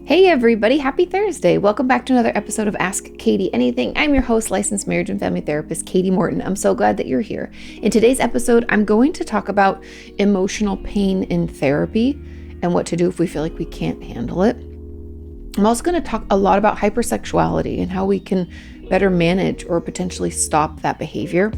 Hey everybody, happy Thursday. Welcome back to another episode of Ask Kati Anything. I'm your host, licensed marriage and family therapist, Kati Morton. I'm so glad that you're here. In today's episode, I'm going to talk about emotional pain in therapy and what to do if we feel like we can't handle it. I'm also going to talk a lot about hypersexuality and how we can better manage or potentially stop that behavior.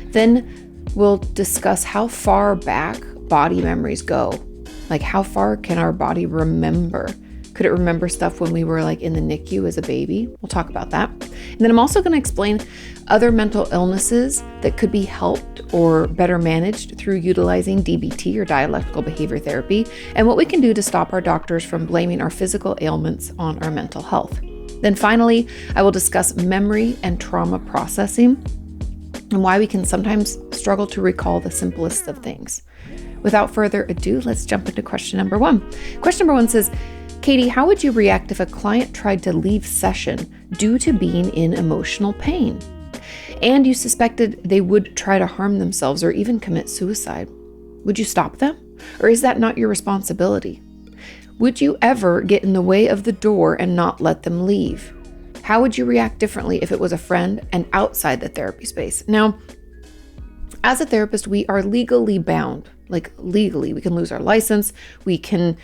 Then we'll discuss how far back body memories go. Like how far can our body remember? Could it remember stuff when we were like in the NICU as a baby? We'll talk about that. And then I'm also going to explain other mental illnesses that could be helped or better managed through utilizing DBT or dialectical behavior therapy, and what we can do to stop our doctors from blaming our physical ailments on our mental health. Then finally, I will discuss memory and trauma processing and why we can sometimes struggle to recall the simplest of things. Without further ado, let's jump into question number one. Question number one says, Kati, how would you react if a client tried to leave session due to being in emotional pain, and you suspected they would try to harm themselves or even commit suicide? Would you stop them? Or is that not your responsibility? Would you ever get in the way of the door and not let them leave? How would you react differently if it was a friend and outside the therapy space? Now, as a therapist, we are legally bound. Like legally, we can lose our license, we can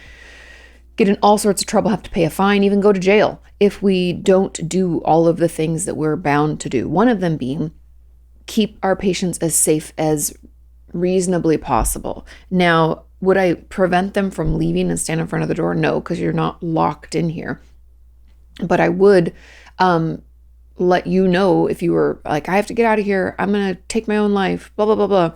get in all sorts of trouble, have to pay a fine, even go to jail if we don't do all of the things that we're bound to do. One of them being keep our patients as safe as reasonably possible. Now, would I prevent them from leaving and stand in front of the door? No, because you're not locked in here. But I would let you know if you were like, I have to get out of here, I'm going to take my own life, blah, blah, blah, blah.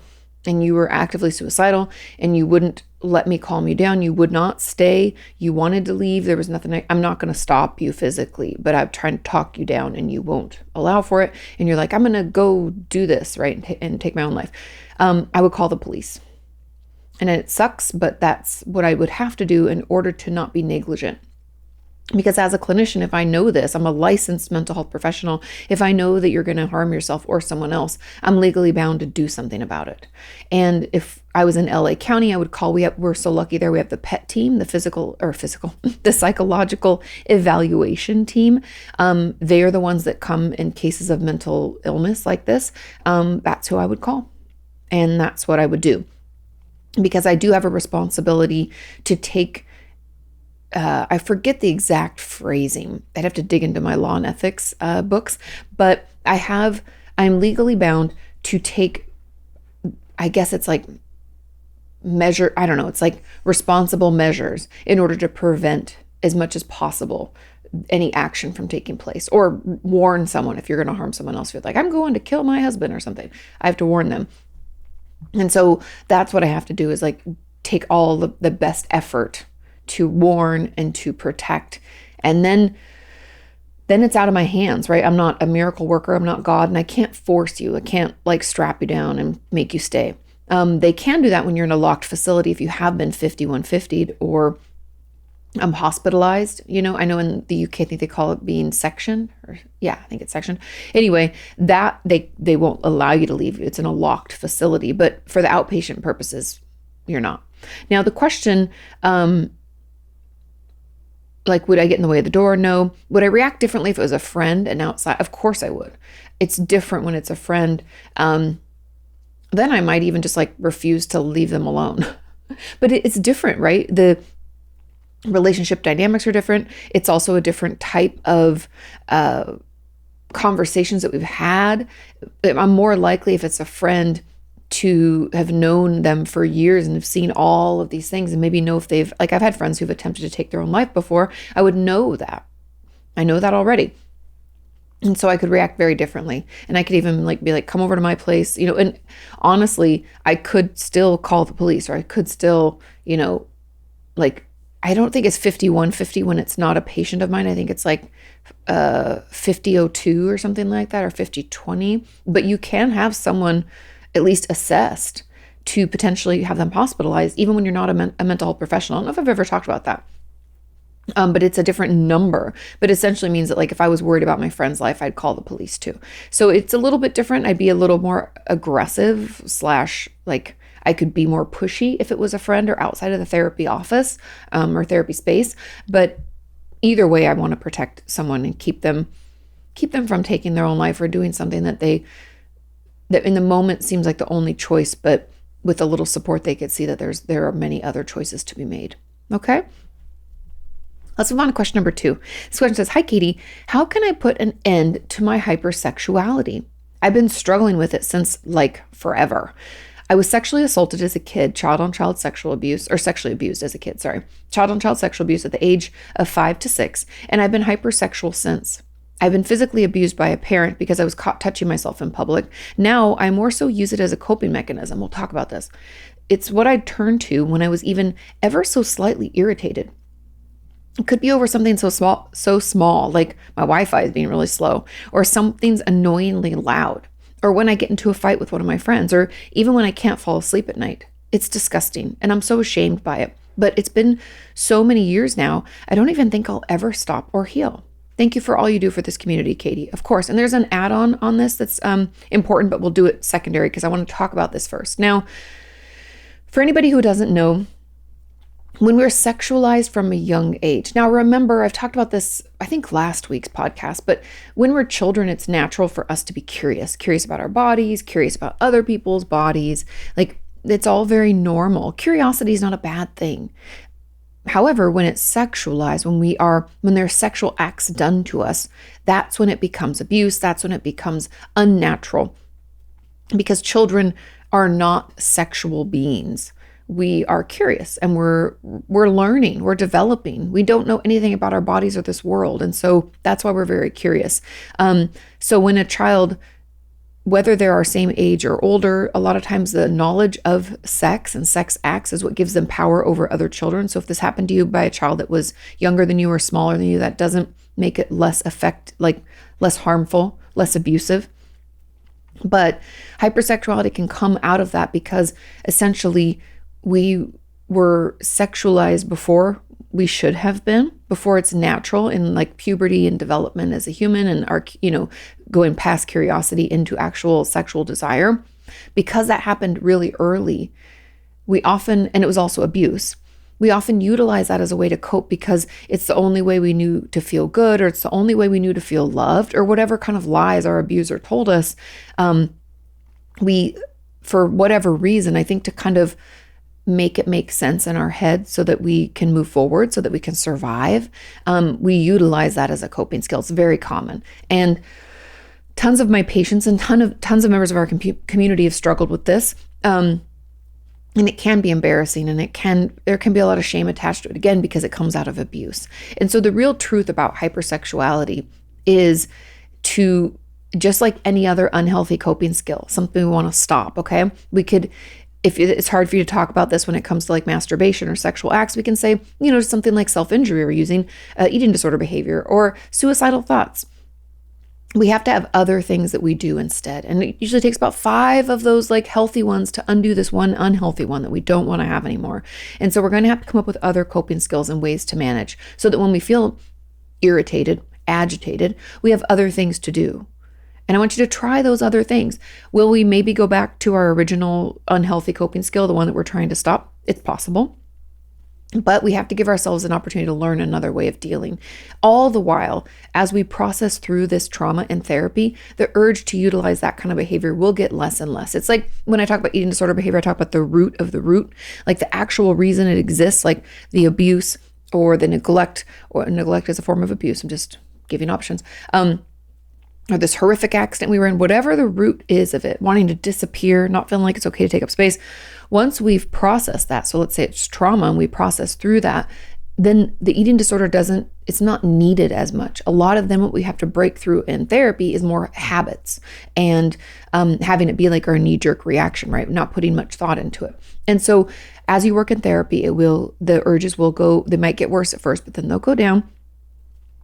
And you were actively suicidal and you wouldn't let me calm you down. You would not stay. You wanted to leave. There was nothing. I'm not going to stop you physically, but I'm trying to talk you down and you won't allow for it. And you're like, I'm going to go do this, right? And take my own life. I would call the police. And it sucks, but that's what I would have to do in order to not be negligent. Because as a clinician, if I know this, I'm a licensed mental health professional. If I know that you're going to harm yourself or someone else, I'm legally bound to do something about it. And if I was in LA County, I would call, we're so lucky there. We have the PET team, the the psychological evaluation team. They are the ones that come in cases of mental illness like this. That's who I would call. And that's what I would do. Because I do have a responsibility to take I forget the exact phrasing. I'd have to dig into my law and ethics books, but I'm legally bound to take, I guess it's like it's like responsible measures in order to prevent as much as possible any action from taking place, or warn someone if you're going to harm someone else. You're like, I'm going to kill my husband or something. I have to warn them. And so that's what I have to do, is like take all the best effort to warn and to protect. And then it's out of my hands, right? I'm not a miracle worker. I'm not God, and I can't force you. I can't like strap you down and make you stay. They can do that when you're in a locked facility if you have been 5150'd or hospitalized. You know, I know in the UK, I think they call it being sectioned. I think it's sectioned. Anyway, that they won't allow you to leave. It's in a locked facility. But for the outpatient purposes, you're not. Now, the question, like, would I get in the way of the door? No. Would I react differently if it was a friend and outside? Of course I would. It's different when it's a friend. Then I might even just like refuse to leave them alone. But it's different, right? The relationship dynamics are different. It's also a different type of conversations that we've had. I'm more likely, if it's a friend, to have known them for years and have seen all of these things and maybe know if I've had friends who've attempted to take their own life before. I would know that. I know that already. And so I could react very differently. And I could even be like, come over to my place, and honestly, I could still call the police, or I could still, I don't think it's 5150 when it's not a patient of mine. I think it's like 5002 or something like that, or 5020. But you can have someone at least assessed to potentially have them hospitalized, even when you're not a mental health professional. I don't know if I've ever talked about that. But it's a different number, but essentially means that like if I was worried about my friend's life, I'd call the police too. So it's a little bit different. I'd be a little more aggressive / like I could be more pushy if it was a friend or outside of the therapy office or therapy space. But either way, I want to protect someone and keep them from taking their own life or doing something that in the moment seems like the only choice, but with a little support, they could see that there are many other choices to be made. Okay. Let's move on to question number 2. This question says, "Hi, Katie. How can I put an end to my hypersexuality? I've been struggling with it since forever. I was sexually assaulted as a kid, child-on-child sexual abuse, or sexually abused as a kid, child-on-child sexual abuse at the age of 5 to 6, and I've been hypersexual since. I've been physically abused by a parent because I was caught touching myself in public. Now I more so use it as a coping mechanism." We'll talk about this. "It's what I turned to when I was even ever so slightly irritated. It could be over something so small, like my Wi-Fi is being really slow, or something's annoyingly loud, or when I get into a fight with one of my friends, or even when I can't fall asleep at night. It's disgusting, and I'm so ashamed by it. But it's been so many years now, I don't even think I'll ever stop or heal. Thank you for all you do for this community, Katie." Of course. And there's an add-on on this that's important, but we'll do it secondary because I want to talk about this first. Now, for anybody who doesn't know, when we're sexualized from a young age. Now, remember, I've talked about this, I think last week's podcast, but when we're children, it's natural for us to be curious about our bodies, curious about other people's bodies. It's all very normal. Curiosity is not a bad thing. However, when it's sexualized, when there are sexual acts done to us, that's when it becomes abuse. That's when it becomes unnatural, because children are not sexual beings. We are curious and we're learning, we're developing. We don't know anything about our bodies or this world. And so that's why we're very curious. So when a child, whether they're our same age or older, a lot of times the knowledge of sex and sex acts is what gives them power over other children. So if this happened to you by a child that was younger than you or smaller than you, that doesn't make it less harmful, less abusive. But hypersexuality can come out of that because essentially we were sexualized before we should have been, before it's natural in puberty and development as a human, and our, going past curiosity into actual sexual desire. Because that happened really early, and it was also abuse, we often utilize that as a way to cope because it's the only way we knew to feel good, or it's the only way we knew to feel loved, or whatever kind of lies our abuser told us. We, for whatever reason, I think to kind of make it make sense in our head so that we can move forward, so that we can survive, we utilize that as a coping skill. It's very common. And tons of my patients and tons of members of our community have struggled with this. And it can be embarrassing, and there can be a lot of shame attached to it, again, because it comes out of abuse. And so the real truth about hypersexuality is to, just like any other unhealthy coping skill, something we want to stop, okay? If it's hard for you to talk about this when it comes to masturbation or sexual acts, we can say, something like self-injury or using eating disorder behavior or suicidal thoughts. We have to have other things that we do instead. And it usually takes about 5 of those healthy ones to undo this one unhealthy one that we don't want to have anymore. And so we're going to have to come up with other coping skills and ways to manage so that when we feel irritated, agitated, we have other things to do. And I want you to try those other things. Will we maybe go back to our original unhealthy coping skill, the one that we're trying to stop? It's possible. But we have to give ourselves an opportunity to learn another way of dealing. All the while, as we process through this trauma in therapy, the urge to utilize that kind of behavior will get less and less. It's like when I talk about eating disorder behavior, I talk about the root of the root, the actual reason it exists, like the abuse or the neglect, or neglect is a form of abuse. I'm just giving options. Or this horrific accident we were in, whatever the root is of it, wanting to disappear, not feeling like it's okay to take up space. Once we've processed that, so let's say it's trauma and we process through that, then the eating disorder it's not needed as much. A lot of them, what we have to break through in therapy is more habits and having it be our knee-jerk reaction, right? Not putting much thought into it. And so as you work in therapy, the urges will go, they might get worse at first, but then they'll go down.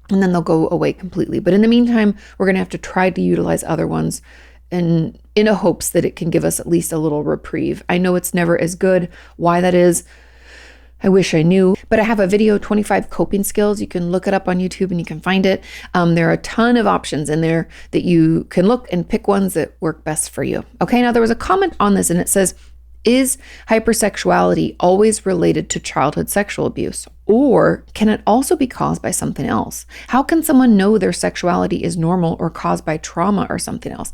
And then they'll go away completely. But in the meantime, we're going to have to try to utilize other ones in a hopes that it can give us at least a little reprieve. I know it's never as good. Why that is, I wish I knew. But I have a video, 25 coping skills. You can look it up on YouTube and you can find it. There are a ton of options in there that you can look and pick ones that work best for you. Okay, now there was a comment on this and it says, Is hypersexuality always related to childhood sexual abuse? Or can it also be caused by something else? How can someone know their sexuality is normal or caused by trauma or something else?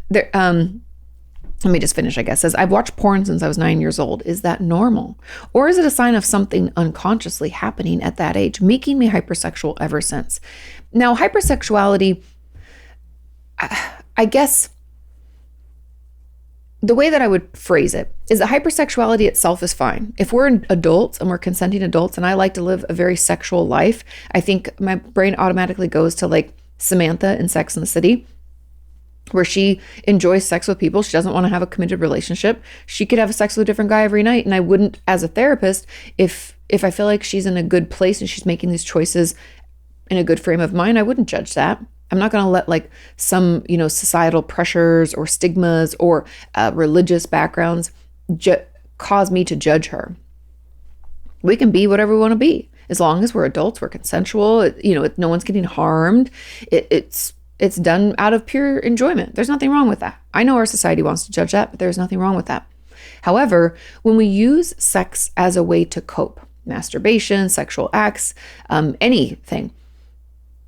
Let me just finish, I guess. It says, I've watched porn since I was 9 years old. Is that normal? Or is it a sign of something unconsciously happening at that age, making me hypersexual ever since? Now, hypersexuality, I guess the way that I would phrase it is that hypersexuality itself is fine. If we're adults and we're consenting adults and I like to live a very sexual life, I think my brain automatically goes to like Samantha in Sex and the City, where she enjoys sex with people. She doesn't want to have a committed relationship. She could have sex with a different guy every night. And I wouldn't, as a therapist, if I feel like she's in a good place and she's making these choices in a good frame of mind, I wouldn't judge that. I'm not going to let like some, societal pressures or stigmas or religious backgrounds cause me to judge her. We can be whatever we want to be. As long as we're adults, we're consensual, no one's getting harmed. It's done out of pure enjoyment. There's nothing wrong with that. I know our society wants to judge that, but there's nothing wrong with that. However, when we use sex as a way to cope, masturbation, sexual acts, anything,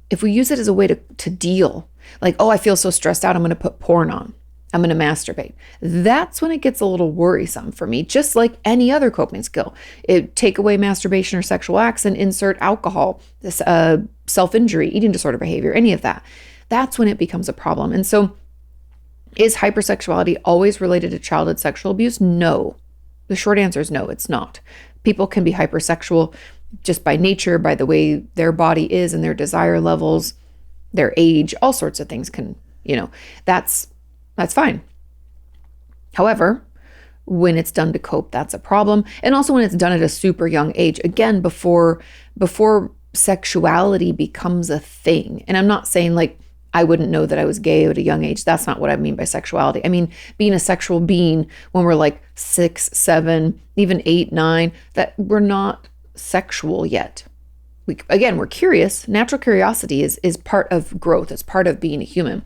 if we use it as a way to deal, like, oh, I feel so stressed out, I'm going to put porn on, I'm going to masturbate. That's when it gets a little worrisome for me, just like any other coping skill. Take away masturbation or sexual acts and insert alcohol, this self-injury, eating disorder behavior, any of that. That's when it becomes a problem. And so is hypersexuality always related to childhood sexual abuse? No. The short answer is no, it's not. People can be hypersexual just by nature, by the way their body is and their desire levels, their age, all sorts of things can, that's fine. However, when it's done to cope, that's a problem. And also when it's done at a super young age, again, before sexuality becomes a thing. And I'm not saying like I wouldn't know that I was gay at a young age. That's not what I mean by sexuality. I mean, being a sexual being when we're like 6, 7, even 8, 9, that we're not sexual yet. We're curious. Natural curiosity is part of growth. It's part of being a human.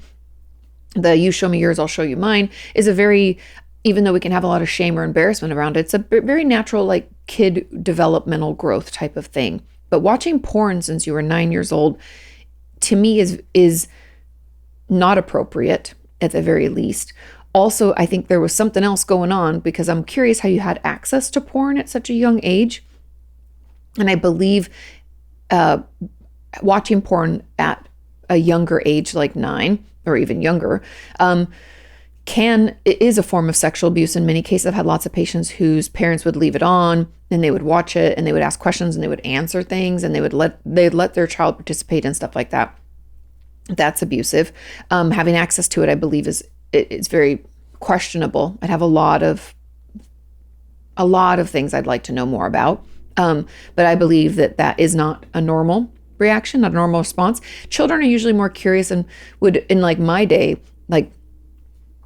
The you show me yours, I'll show you mine is a very, even though we can have a lot of shame or embarrassment around it, it's a very natural, like kid developmental growth type of thing. But watching porn since you were 9 years old, to me is not appropriate at the very least. Also, I think there was something else going on because I'm curious how you had access to porn at such a young age. And I believe watching porn at a younger age, like 9 or even younger, it is a form of sexual abuse. In many cases, I've had lots of patients whose parents would leave it on and they would watch it and they would ask questions and they would answer things and they'd let their child participate and stuff like that. That's abusive. Having access to it, I believe, it's very questionable. I'd have a lot of things I'd like to know more about. But I believe that is not a normal reaction, not a normal response. Children are usually more curious and would, in like my day, like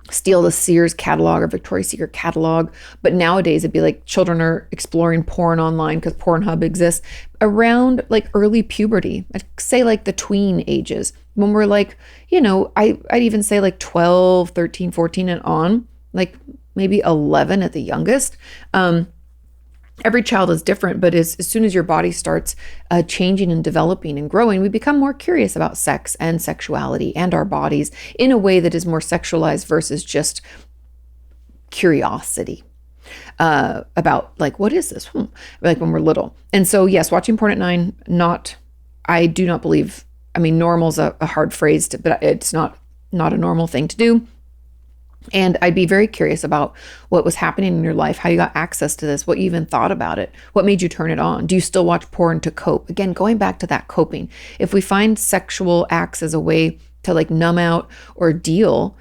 steal the Sears catalog or Victoria's Secret catalog. But nowadays it'd be like children are exploring porn online because Pornhub exists around like early puberty. I'd say like the tween ages when we're like, I'd even say like 12, 13, 14 and on, like maybe 11 at the youngest. Every child is different, but as soon as your body starts changing and developing and growing, we become more curious about sex and sexuality and our bodies in a way that is more sexualized versus just curiosity about like, what is this? Like when we're little. And so, yes, watching porn at 9, I do not believe, normal's a hard phrase, but it's not a normal thing to do. And I'd be very curious about what was happening in your life, how you got access to this, what you even thought about it, what made you turn it on. Do you still watch porn to cope? Again, going back to that coping. If we find sexual acts as a way to like numb out or deal,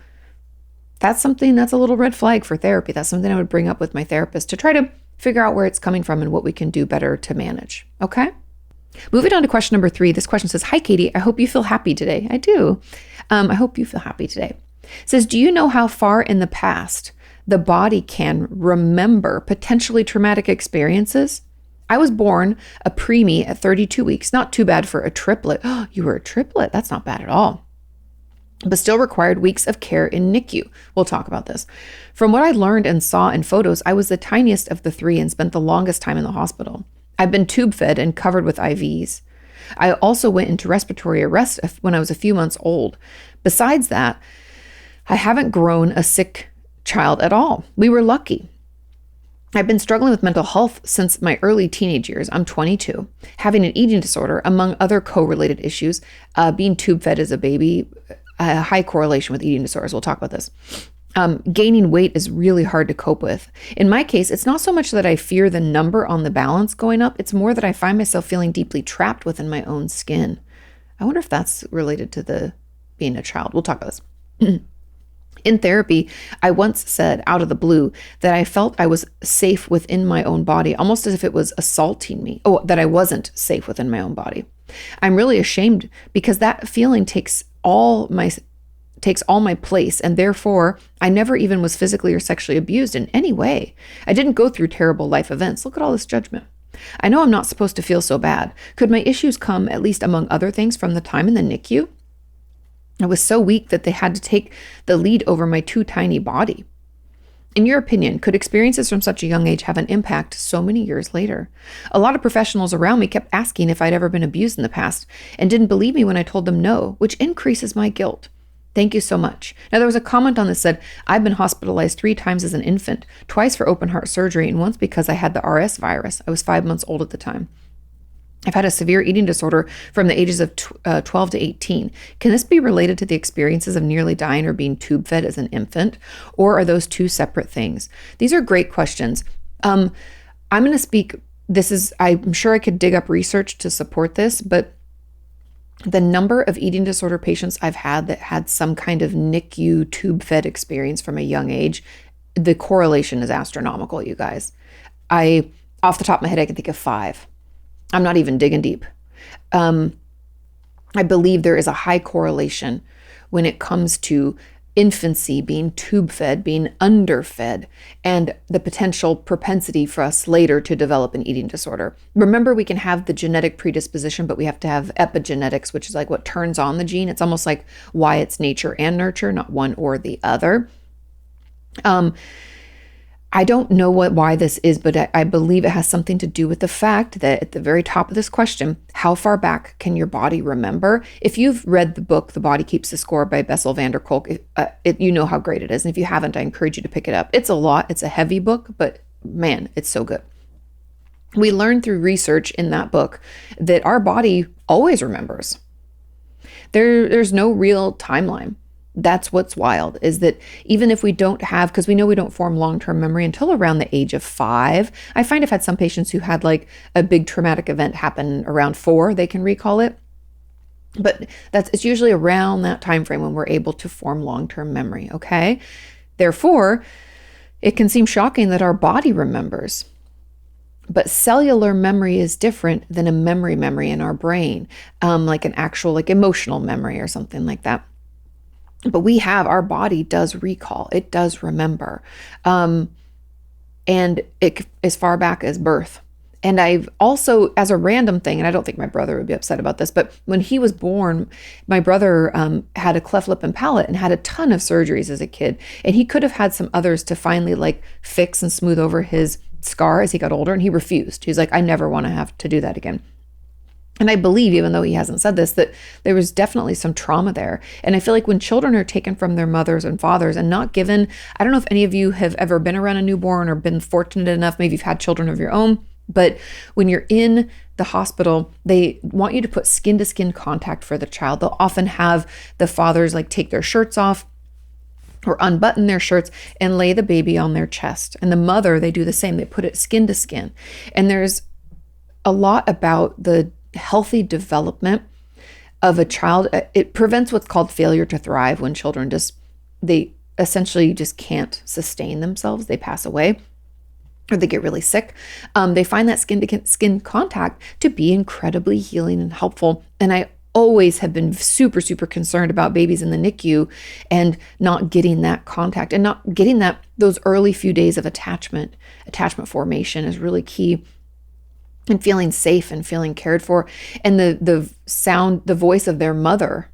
that's something that's a little red flag for therapy. That's something I would bring up with my therapist to try to figure out where it's coming from and what we can do better to manage. Okay? Moving on to question number 3. This question says, "Hi, Katie. I hope you feel happy today." I do. I hope you feel happy today. It says, "Do you know how far in the past the body can remember potentially traumatic experiences? I was born a preemie at 32 weeks. Not too bad for a triplet." Oh, you were a triplet. That's not bad at all. but still required weeks of care in NICU. We'll talk about this. From what I learned and saw in photos, I was the tiniest of the three and spent the longest time in the hospital. I've been tube fed and covered with IVs. I also went into respiratory arrest when I was a few months old. Besides that, I haven't grown a sick child at all. We were lucky. I've been struggling with mental health since my early teenage years. I'm 22, having an eating disorder, among other co-related issues. Being tube fed as a baby, a high correlation with eating disorders. We'll talk about this. Gaining weight is really hard to cope with. In my case, it's not so much that I fear the number on the balance going up. It's more that I find myself feeling deeply trapped within my own skin. I wonder if that's related to the being a child. We'll talk about this. In therapy, I once said out of the blue that I felt I was safe within my own body, almost as if it was assaulting me. Oh, that I wasn't safe within my own body. I'm really ashamed because that feeling takes all my place, and therefore I never even was physically or sexually abused in any way. I didn't go through terrible life events. Look at all this judgment. I know I'm not supposed to feel so bad. Could my issues come, at least among other things, from the time in the NICU? I was so weak that they had to take the lead over my too tiny body. In your opinion, could experiences from such a young age have an impact so many years later? A lot of professionals around me kept asking if I'd ever been abused in the past and didn't believe me when I told them no, which increases my guilt. Thank you so much. Now, there was a comment on this that said, I've been hospitalized 3 times as an infant, twice for open heart surgery, and once because I had the RS virus. I was 5 months old at the time. I've had a severe eating disorder from the ages of 12 to 18. Can this be related to the experiences of nearly dying or being tube fed as an infant? Or are those two separate things? These are great questions. I'm going to speak, I'm sure I could dig up research to support this, but the number of eating disorder patients I've had that had some kind of NICU tube fed experience from a young age, the correlation is astronomical, you guys. Off the top of my head, I can think of 5. I'm not even digging deep. I believe there is a high correlation when it comes to infancy being tube fed, being underfed, and the potential propensity for us later to develop an eating disorder. Remember, we can have the genetic predisposition, but we have to have epigenetics, which is like what turns on the gene. It's almost like why it's nature and nurture, not one or the other. I don't know why this is, but I believe it has something to do with the fact that at the very top of this question, how far back can your body remember? If you've read the book, The Body Keeps the Score by Bessel van der Kolk, you know how great it is. And if you haven't, I encourage you to pick it up. It's a lot. It's a heavy book, but man, it's so good. We learn through research in that book that our body always remembers. There's no real timeline. That's what's wild, is that even if we don't have, because we know we don't form long-term memory until around the age of 5. I find I've had some patients who had like a big traumatic event happen around 4, they can recall it. But it's usually around that time frame when we're able to form long-term memory, okay? Therefore, it can seem shocking that our body remembers. But cellular memory is different than a memory in our brain, like an actual like emotional memory or something like that. But our body does recall, it does remember. And it as far back as birth. And I've also, as a random thing, and I don't think my brother would be upset about this, but when he was born, my brother had a cleft lip and palate and had a ton of surgeries as a kid. And he could have had some others to finally like fix and smooth over his scar as he got older. And he refused. He's like, I never want to have to do that again. And I believe, even though he hasn't said this, that there was definitely some trauma there. And I feel like when children are taken from their mothers and fathers and not given, I don't know if any of you have ever been around a newborn or been fortunate enough, maybe you've had children of your own, but when you're in the hospital, they want you to put skin to skin contact for the child. They'll often have the fathers like take their shirts off or unbutton their shirts and lay the baby on their chest. And the mother, they do the same. They put it skin to skin. And there's a lot about the healthy development of a child. It prevents what's called failure to thrive, when children they essentially just can't sustain themselves. They pass away or they get really sick. They find that skin to skin contact to be incredibly healing and helpful. And I always have been super, super concerned about babies in the NICU and not getting that contact and not getting those early few days of attachment formation is really key. And feeling safe and feeling cared for. And the voice of their mother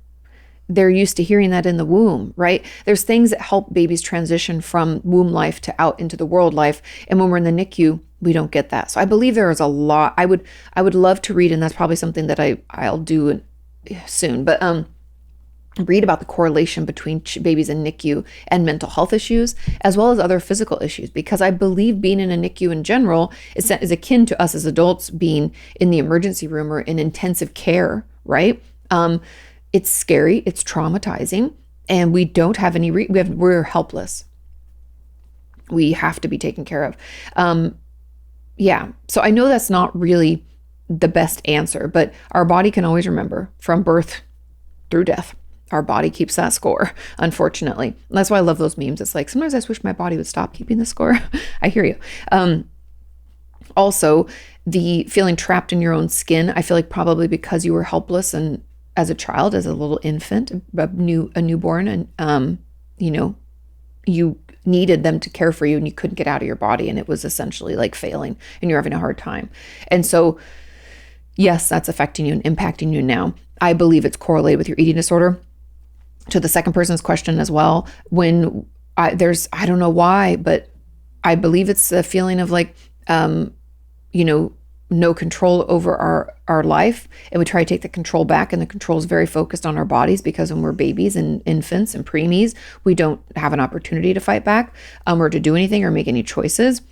they're used to hearing that in the womb, right? There's things that help babies transition from womb life to out into the world life. And when we're in the NICU, we don't get that. So I believe there is a lot. I would love to read, and that's probably something that I'll do soon, but read about the correlation between babies in NICU and mental health issues, as well as other physical issues, because I believe being in a NICU in general is akin to us as adults being in the emergency room or in intensive care, right? It's scary, it's traumatizing, and we don't have any, we're helpless. We have to be taken care of. Yeah, so I know that's not really the best answer, but our body can always remember from birth through death. Our body keeps that score, unfortunately. And that's why I love those memes. It's like, sometimes I just wish my body would stop keeping the score. I hear you. Also, the feeling trapped in your own skin, I feel like probably because you were helpless and as a child, as a little infant, a newborn, and you needed them to care for you and you couldn't get out of your body, and it was essentially like failing and you're having a hard time. And so, yes, that's affecting you and impacting you now. I believe it's correlated with your eating disorder. To the second person's question as well, when I don't know why, but I believe it's a feeling of like, no control over our life. And we try to take the control back, and the control is very focused on our bodies, because when we're babies and infants and preemies, we don't have an opportunity to fight back or to do anything or make any choices.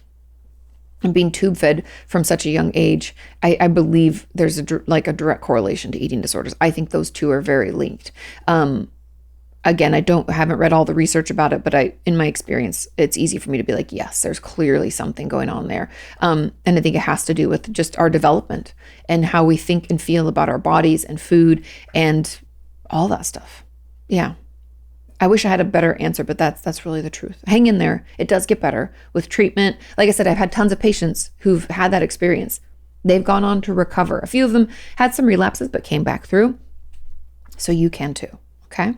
And being tube fed from such a young age, I believe there's a direct correlation to eating disorders. I think those two are very linked. Again, I haven't read all the research about it, but in my experience, it's easy for me to be like, yes, there's clearly something going on there. And I think it has to do with just our development and how we think and feel about our bodies and food and all that stuff. Yeah. I wish I had a better answer, but that's really the truth. Hang in there. It does get better with treatment. Like I said, I've had tons of patients who've had that experience. They've gone on to recover. A few of them had some relapses, but came back through. So you can too. Okay.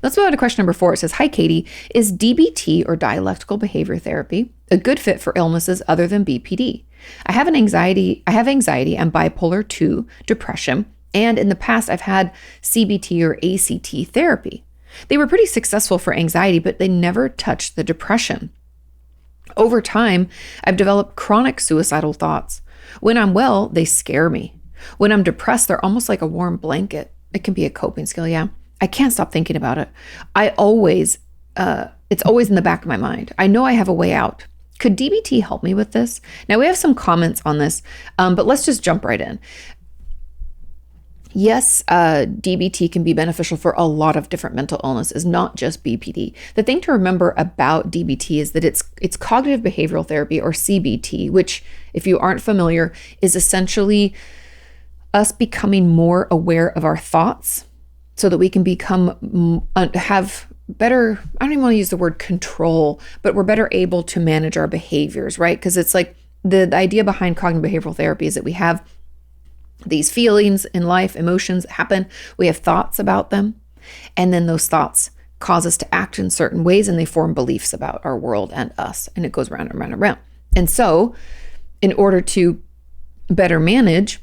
Let's move on to question number 4. It says, hi, Katie, is DBT or dialectical behavior therapy a good fit for illnesses other than BPD? I have anxiety and bipolar 2, depression, and in the past I've had CBT or ACT therapy. They were pretty successful for anxiety, but they never touched the depression. Over time, I've developed chronic suicidal thoughts. When I'm well, they scare me. When I'm depressed, they're almost like a warm blanket. It can be a coping skill, yeah. I can't stop thinking about it. It's always in the back of my mind. I know I have a way out. Could DBT help me with this? Now, we have some comments on this, but let's just jump right in. Yes, DBT can be beneficial for a lot of different mental illnesses, not just BPD. The thing to remember about DBT is that it's cognitive behavioral therapy, or CBT, which, if you aren't familiar, is essentially us becoming more aware of our thoughts so that we can have better, I don't even want to use the word control, but we're better able to manage our behaviors, right? Because it's like the idea behind cognitive behavioral therapy is that we have these feelings in life, emotions happen, we have thoughts about them, and then those thoughts cause us to act in certain ways, and they form beliefs about our world and us, and it goes round and round and round. And so in order to better manage,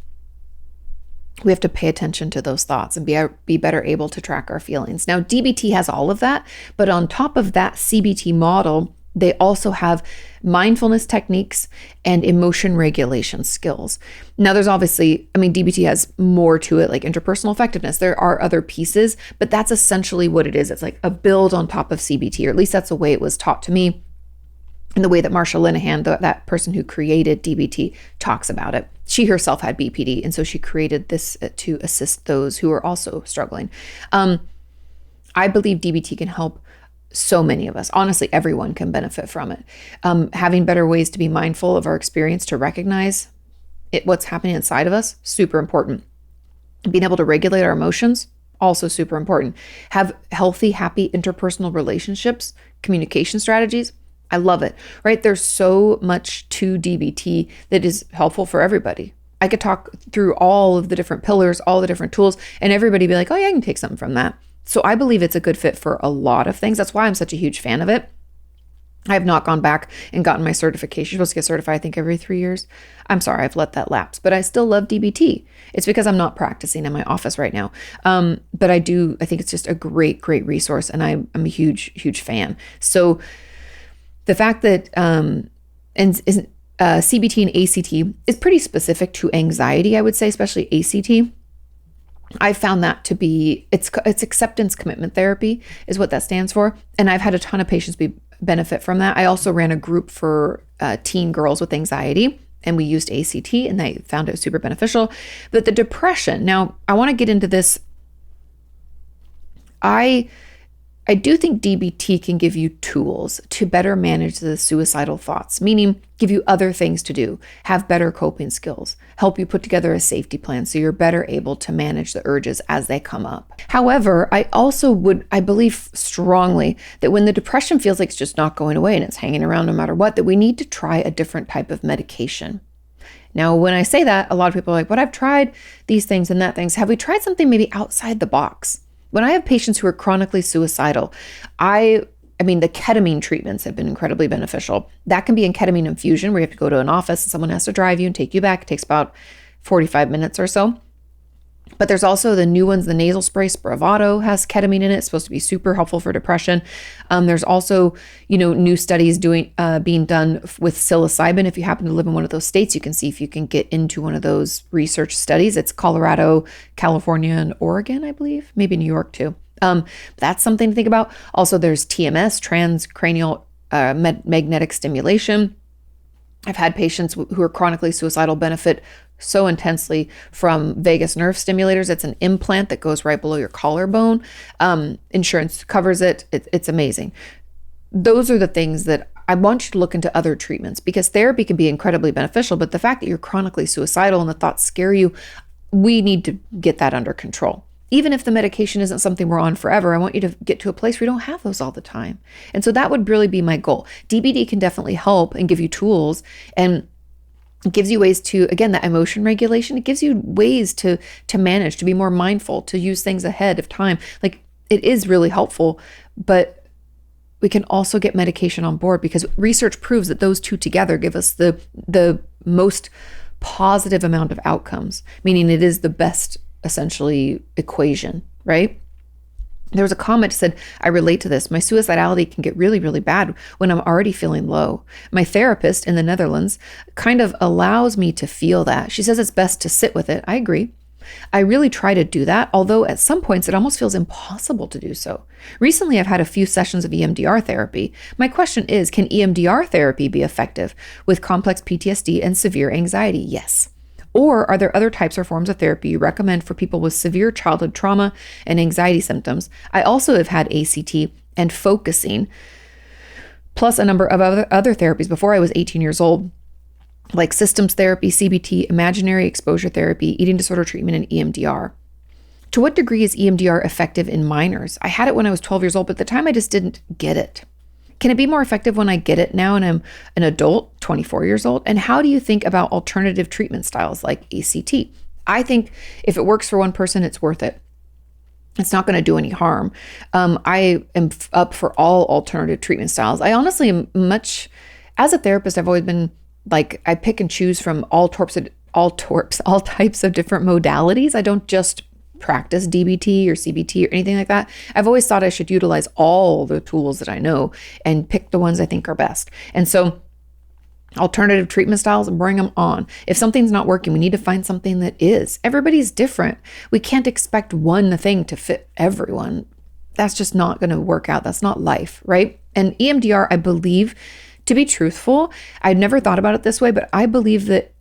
we have to pay attention to those thoughts and be better able to track our feelings. Now, DBT has all of that, but on top of that CBT model, they also have mindfulness techniques and emotion regulation skills. Now, there's obviously, DBT has more to it, like interpersonal effectiveness. There are other pieces, but that's essentially what it is. It's like a build on top of CBT, or at least that's the way it was taught to me, and the way that Marsha Linehan, that person who created DBT, talks about it. She herself had BPD, and so she created this to assist those who are also struggling. I believe DBT can help so many of us. Honestly, everyone can benefit from it. Having better ways to be mindful of our experience, to recognize what's happening inside of us, super important. Being able to regulate our emotions, also super important. Have healthy, happy interpersonal relationships, communication strategies. I love it, right? There's so much to DBT that is helpful for everybody. I could talk through all of the different pillars, all the different tools, and everybody be like, oh yeah, I can take something from that. So I believe it's a good fit for a lot of things. That's why I'm such a huge fan of it. I have not gone back and gotten my certification. You're supposed to get certified, I think, every 3 years. I'm sorry, I've let that lapse, but I still love DBT. It's because I'm not practicing in my office right now. But I think it's just a great, great resource. And I'm a huge, huge fan. So the fact that CBT and ACT is pretty specific to anxiety, I would say, especially ACT. I found that to be, it's acceptance commitment therapy is what that stands for. And I've had a ton of patients benefit from that. I also ran a group for teen girls with anxiety, and we used ACT, and they found it super beneficial. But the depression, now I want to get into this. I do think DBT can give you tools to better manage the suicidal thoughts, meaning give you other things to do, have better coping skills, help you put together a safety plan so you're better able to manage the urges as they come up. However, I believe strongly that when the depression feels like it's just not going away and it's hanging around no matter what, that we need to try a different type of medication. Now, when I say that, a lot of people are like, but I've tried these things and that things. Have we tried something maybe outside the box? When I have patients who are chronically suicidal, I mean, the ketamine treatments have been incredibly beneficial. That can be in ketamine infusion where you have to go to an office and someone has to drive you and take you back. It takes about 45 minutes or so. But there's also the new ones, the nasal spray, Spravato has ketamine in it. It's supposed to be super helpful for depression. There's also, new studies being done with psilocybin. If you happen to live in one of those states, you can see if you can get into one of those research studies. It's Colorado, California, and Oregon, I believe, maybe New York too. That's something to think about. Also, there's TMS, transcranial magnetic stimulation. I've had patients who are chronically suicidal benefit so intensely from vagus nerve stimulators. It's an implant that goes right below your collarbone. Insurance covers it. It's amazing. Those are the things that I want you to look into other treatments, because therapy can be incredibly beneficial. But the fact that you're chronically suicidal and the thoughts scare you, we need to get that under control. Even if the medication isn't something we're on forever, I want you to get to a place where you don't have those all the time. And so that would really be my goal. DBT can definitely help and give you tools, and it gives you ways to, again, that emotion regulation. It gives you ways to manage, to be more mindful, to use things ahead of time. Like, it is really helpful, but we can also get medication on board, because research proves that those two together give us the most positive amount of outcomes, meaning it is the best, essentially, equation, right? There was a comment that said, I relate to this. My suicidality can get really, really bad when I'm already feeling low. My therapist in the Netherlands kind of allows me to feel that. She says it's best to sit with it. I agree. I really try to do that, although at some points it almost feels impossible to do so. Recently, I've had a few sessions of EMDR therapy. My question is, can EMDR therapy be effective with complex PTSD and severe anxiety? Yes. Or are there other types or forms of therapy you recommend for people with severe childhood trauma and anxiety symptoms? I also have had ACT and focusing, plus a number of other therapies before I was 18 years old, like systems therapy, CBT, imaginary exposure therapy, eating disorder treatment, and EMDR. To what degree is EMDR effective in minors? I had it when I was 12 years old, but at the time I just didn't get it. Can it be more effective when I get it now and I'm an adult, 24 years old? And how do you think about alternative treatment styles like ACT? I think if it works for one person, it's worth it. It's not going to do any harm. I am up for all alternative treatment styles. I honestly am as a therapist, I've always been like, I pick and choose from all types of different modalities. I don't just practice DBT or CBT or anything like that. I've always thought I should utilize all the tools that I know and pick the ones I think are best. And so alternative treatment styles, bring them on. If something's not working, we need to find something that is. Everybody's different. We can't expect one thing to fit everyone. That's just not going to work out. That's not life, right? And EMDR, I believe, to be truthful, I'd never thought about it this way, but I believe that,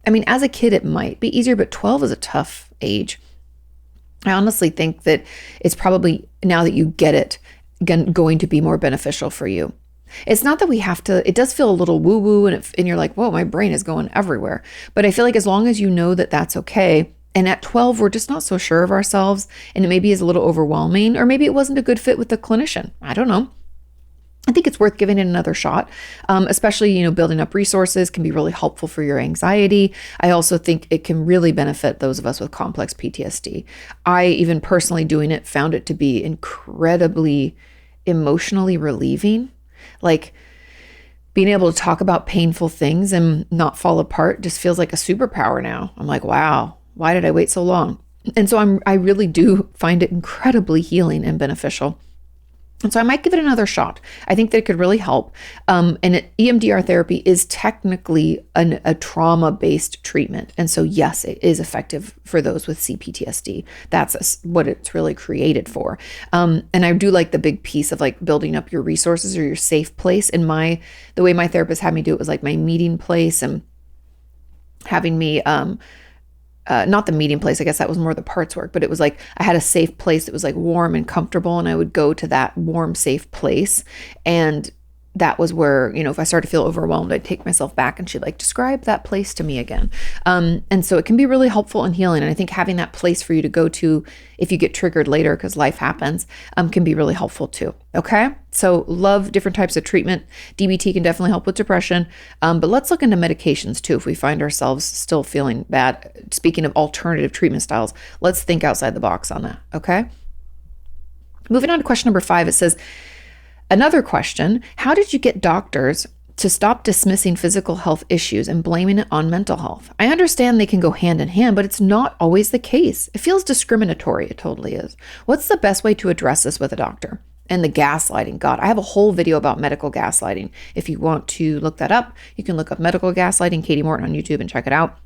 as a kid, it might be easier, but 12 is a tough age. I honestly think that it's probably, now that you get it, going to be more beneficial for you. It's not that we have to, it does feel a little woo-woo and you're like, whoa, my brain is going everywhere. But I feel like as long as you know that that's okay, and at 12, we're just not so sure of ourselves, and it maybe is a little overwhelming, or maybe it wasn't a good fit with the clinician. I don't know. I think it's worth giving it another shot, especially, building up resources can be really helpful for your anxiety. I also think it can really benefit those of us with complex PTSD. I, even personally doing it, found it to be incredibly emotionally relieving. Like, being able to talk about painful things and not fall apart just feels like a superpower now. I'm like, wow, why did I wait so long? And so I really do find it incredibly healing and beneficial. And so I might give it another shot. I think that it could really help. And EMDR therapy is technically a trauma-based treatment. And so yes, it is effective for those with CPTSD. That's what it's really created for. And I do like the big piece of like building up your resources or your safe place. And the way my therapist had me do it was like my meeting place and having me, not the meeting place, I guess that was more the parts work, but it was like I had a safe place that was like warm and comfortable, and I would go to that warm, safe place. And that was where, if I started to feel overwhelmed, I'd take myself back and she'd like, describe that place to me again. And so it can be really helpful and healing. And I think having that place for you to go to if you get triggered later, because life happens, can be really helpful too. Okay. So love different types of treatment. DBT can definitely help with depression. But let's look into medications too. If we find ourselves still feeling bad, speaking of alternative treatment styles, let's think outside the box on that. Okay. Moving on to question number 5, it says, another question, how did you get doctors to stop dismissing physical health issues and blaming it on mental health? I understand they can go hand in hand, but it's not always the case. It feels discriminatory. It totally is. What's the best way to address this with a doctor? And the gaslighting. God, I have a whole video about medical gaslighting. If you want to look that up, you can look up medical gaslighting, Kati Morton on YouTube, and check it out.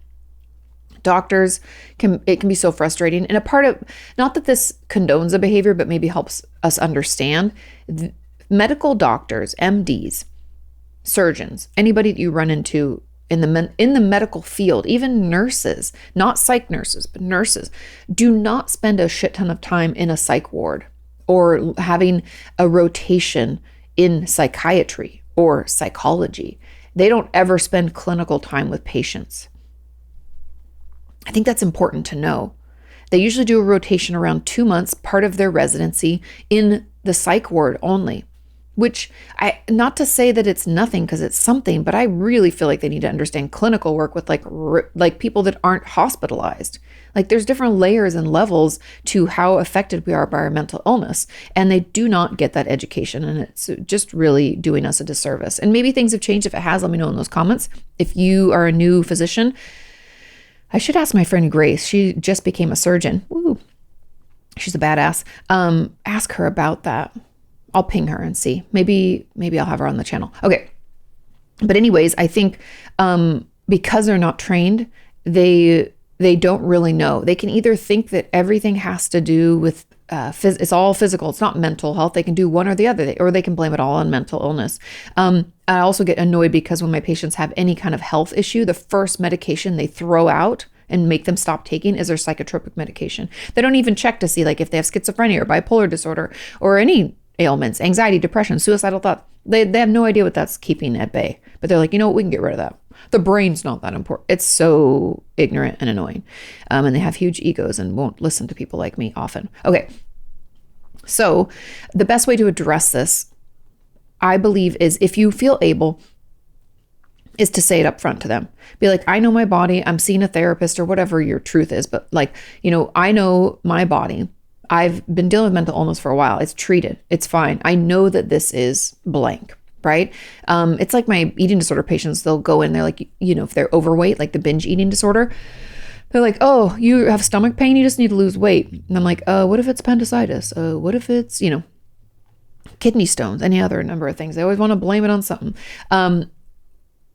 Doctors it can be so frustrating. And a part of, not that this condones a behavior, but maybe helps us understand, medical doctors, MDs, surgeons, anybody that you run into in the medical field, even nurses, not psych nurses, but nurses, do not spend a shit ton of time in a psych ward or having a rotation in psychiatry or psychology. They don't ever spend clinical time with patients. I think that's important to know. They usually do a rotation around 2 months, part of their residency in the psych ward only. Which not to say that it's nothing, because it's something, but I really feel like they need to understand clinical work with like people that aren't hospitalized. Like there's different layers and levels to how affected we are by our mental illness, and they do not get that education, and it's just really doing us a disservice. And maybe things have changed. If it has, let me know in those comments. If you are a new physician, I should ask my friend Grace. She just became a surgeon. Woo. She's a badass. Ask her about that. I'll ping her and see. Maybe I'll have her on the channel. Okay. But anyways, I think because they're not trained, they don't really know. They can either think that everything has to do with it's all physical. It's not mental health. They can do one or the other, or they can blame it all on mental illness. I also get annoyed because when my patients have any kind of health issue, the first medication they throw out and make them stop taking is their psychotropic medication. They don't even check to see like if they have schizophrenia or bipolar disorder or any ailments, anxiety, depression, suicidal thoughts. They have no idea what that's keeping at bay. But they're like, you know what, we can get rid of that. The brain's not that important. It's so ignorant and annoying. And they have huge egos and won't listen to people like me often. Okay. So the best way to address this, I believe, is if you feel able, is to say it up front to them. Be like, I know my body. I'm seeing a therapist or whatever your truth is. But like, I know my body. I've been dealing with mental illness for a while. It's treated. It's fine. I know that this is blank, right? It's like my eating disorder patients. They'll go in, they're like, if they're overweight, like the binge eating disorder, they're like, oh, you have stomach pain. You just need to lose weight. And I'm like, what if it's appendicitis? What if it's, kidney stones, any other number of things. They always want to blame it on something.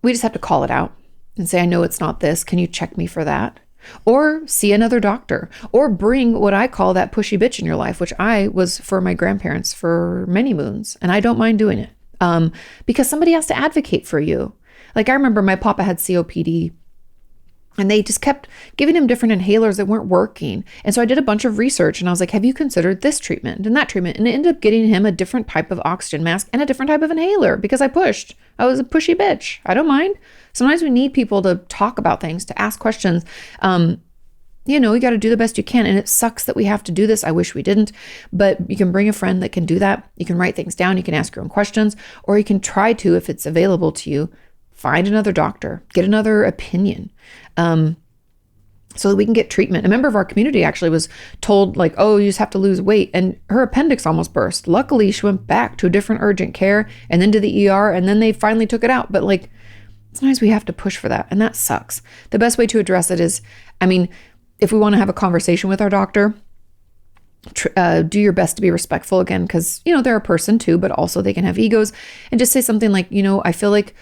We just have to call it out and say, I know it's not this. Can you check me for that? Or see another doctor, or bring what I call that pushy bitch in your life, which I was for my grandparents for many moons. And I don't mind doing it because somebody has to advocate for you. Like I remember my papa had COPD and they just kept giving him different inhalers that weren't working. And so I did a bunch of research and I was like, have you considered this treatment and that treatment? And it ended up getting him a different type of oxygen mask and a different type of inhaler because I pushed. I was a pushy bitch. I don't mind. Sometimes we need people to talk about things, to ask questions. You got to do the best you can. And it sucks that we have to do this. I wish we didn't, but you can bring a friend that can do that. You can write things down. You can ask your own questions, or you can try to, if it's available to you, find another doctor, get another opinion. so that we can get treatment. A member of our community actually was told like, oh, you just have to lose weight. And her appendix almost burst. Luckily, she went back to a different urgent care and then to the ER, and then they finally took it out. But like, sometimes we have to push for that, and that sucks. The best way to address it is, if we want to have a conversation with our doctor, do your best to be respectful again, because, they're a person too, but also they can have egos, and just say something like, I feel like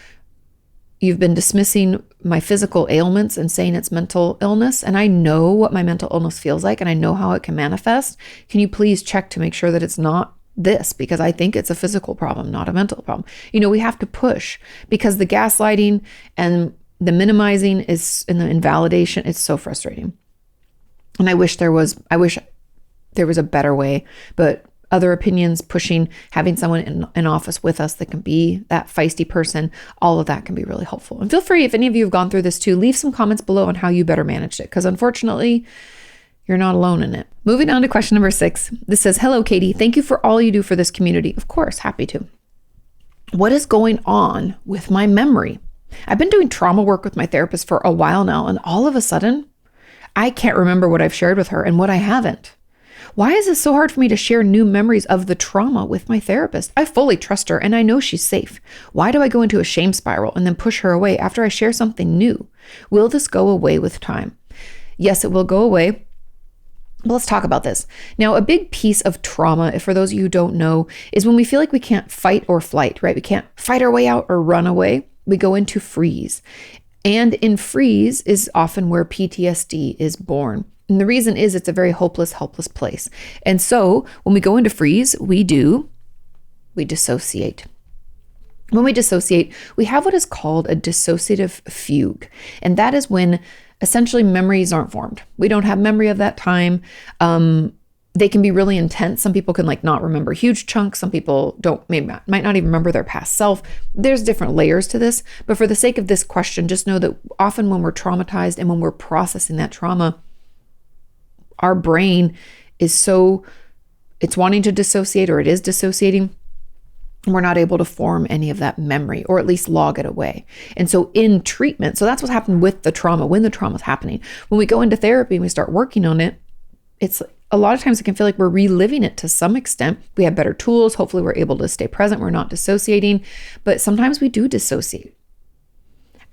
you've been dismissing my physical ailments and saying it's mental illness. And I know what my mental illness feels like, and I know how it can manifest. Can you please check to make sure that it's not this? Because I think it's a physical problem, not a mental problem. We have to push, because the gaslighting and the minimizing and the invalidation, it's so frustrating. And I wish there was a better way, but other opinions, pushing, having someone in office with us that can be that feisty person, all of that can be really helpful. And feel free, if any of you have gone through this too, leave some comments below on how you better managed it, because unfortunately, you're not alone in it. Moving on to question number 6. This says, hello, Katie. Thank you for all you do for this community. Of course, happy to. What is going on with my memory? I've been doing trauma work with my therapist for a while now, and all of a sudden, I can't remember what I've shared with her and what I haven't. Why is it so hard for me to share new memories of the trauma with my therapist? I fully trust her and I know she's safe. Why do I go into a shame spiral and then push her away after I share something new? Will this go away with time? Yes, it will go away. But let's talk about this. Now, a big piece of trauma, for those of you who don't know, is when we feel like we can't fight or flight, right? We can't fight our way out or run away. We go into freeze. And in freeze is often where PTSD is born. And the reason is it's a very hopeless, helpless place. And so when we go into freeze, we dissociate. When we dissociate, we have what is called a dissociative fugue. And that is when essentially memories aren't formed. We don't have memory of that time. They can be really intense. Some people can not remember huge chunks. Some people might not even remember their past self. There's different layers to this. But for the sake of this question, just know that often when we're traumatized and when we're processing that trauma, our brain it's wanting to dissociate, or it is dissociating. And we're not able to form any of that memory, or at least log it away. And so in treatment, so that's what's happened with the trauma, when the trauma is happening. When we go into therapy and we start working on it, it's a lot of times it can feel like we're reliving it to some extent. We have better tools. Hopefully we're able to stay present. We're not dissociating, but sometimes we do dissociate.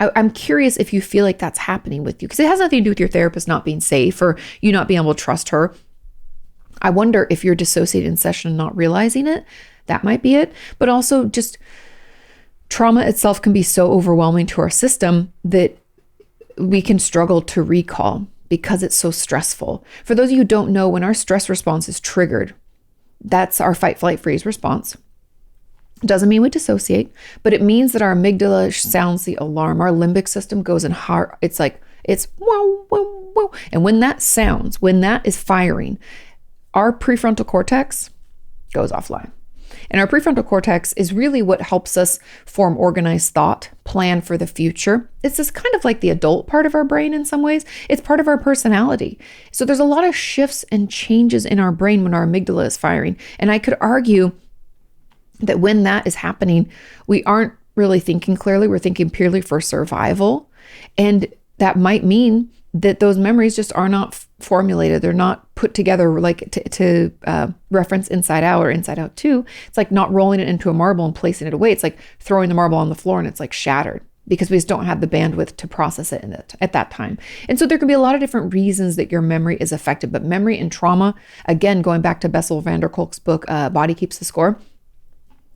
I'm curious if you feel like that's happening with you, because it has nothing to do with your therapist not being safe or you not being able to trust her. I wonder if you're dissociated in session and not realizing it. That might be it. But also just trauma itself can be so overwhelming to our system that we can struggle to recall because it's so stressful. For those of you who don't know, when our stress response is triggered, that's our fight, flight, freeze response. Doesn't mean we dissociate, but it means that our amygdala sounds the alarm. Our limbic system goes in hard. It's whoa, whoa, whoa. And when that sounds, when that is firing, our prefrontal cortex goes offline. And our prefrontal cortex is really what helps us form organized thought, plan for the future. It's this kind of like the adult part of our brain in some ways. It's part of our personality. So there's a lot of shifts and changes in our brain when our amygdala is firing. And I could argue that when that is happening, we aren't really thinking clearly. We're thinking purely for survival. And that might mean that those memories just are not formulated. They're not put together to reference Inside Out or Inside Out 2. It's like not rolling it into a marble and placing it away. It's like throwing the marble on the floor and it's like shattered because we just don't have the bandwidth to process it at that time. And so there can be a lot of different reasons that your memory is affected. But memory and trauma, again, going back to Bessel van der Kolk's book, Body Keeps the Score,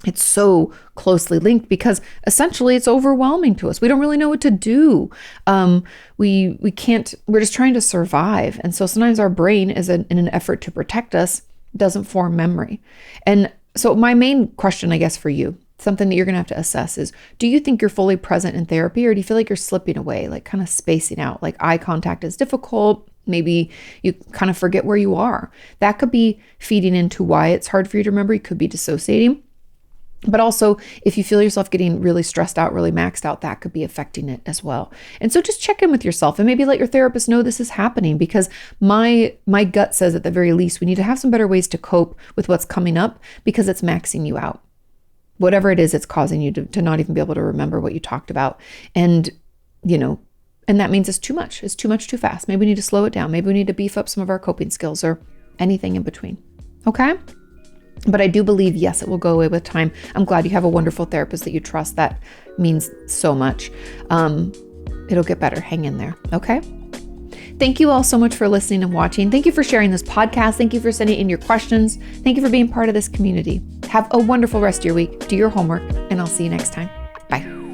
it's so closely linked because essentially it's overwhelming to us. We don't really know what to do. We're just trying to survive. And so sometimes our brain is in an effort to protect us, doesn't form memory. And so my main question, I guess, for you, something that you're going to have to assess is, do you think you're fully present in therapy, or do you feel like you're slipping away, like kind of spacing out, like eye contact is difficult? Maybe you kind of forget where you are. That could be feeding into why it's hard for you to remember. You could be dissociating. But also, if you feel yourself getting really stressed out, really maxed out, that could be affecting it as well. And so just check in with yourself and maybe let your therapist know this is happening, because my gut says at the very least, we need to have some better ways to cope with what's coming up because it's maxing you out. Whatever it is, it's causing you to not even be able to remember what you talked about. And, And that means it's too much. It's too much too fast. Maybe we need to slow it down. Maybe we need to beef up some of our coping skills or anything in between. Okay? But I do believe, yes, it will go away with time. I'm glad you have a wonderful therapist that you trust. That means so much. It'll get better. Hang in there. Okay? Thank you all so much for listening and watching. Thank you for sharing this podcast. Thank you for sending in your questions. Thank you for being part of this community. Have a wonderful rest of your week. Do your homework, and I'll see you next time. Bye.